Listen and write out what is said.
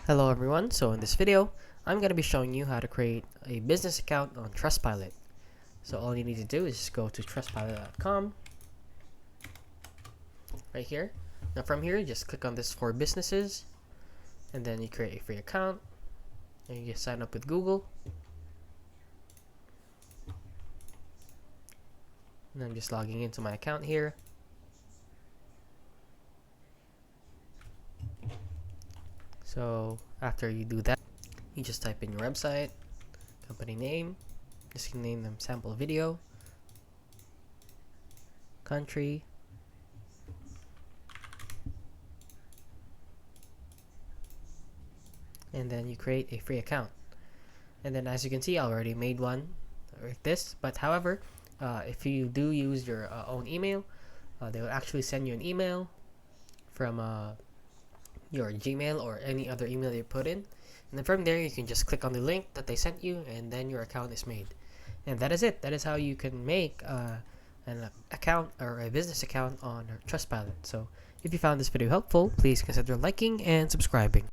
Hello everyone, so in this video, I'm going to be showing you how to create a business account on TrustPilot. So all you need to do is just go to trustpilot.com right here. Now from here, just click on this for businesses, and then you create a free account, and you just sign up with Google. And I'm just logging into my account here. So after you do that, you just type in your website, company name, just name them sample video, country, and then you create a free account. And then as you can see, I already made one like this, but however, if you do use your own email, they will actually send you an email from your Gmail or any other email you put in, and then from there you can just click on the link that they sent you, and then your account is made. And that is it. That is how you can make an account or a business account on TrustPilot. So if you found this video helpful, please consider liking and subscribing.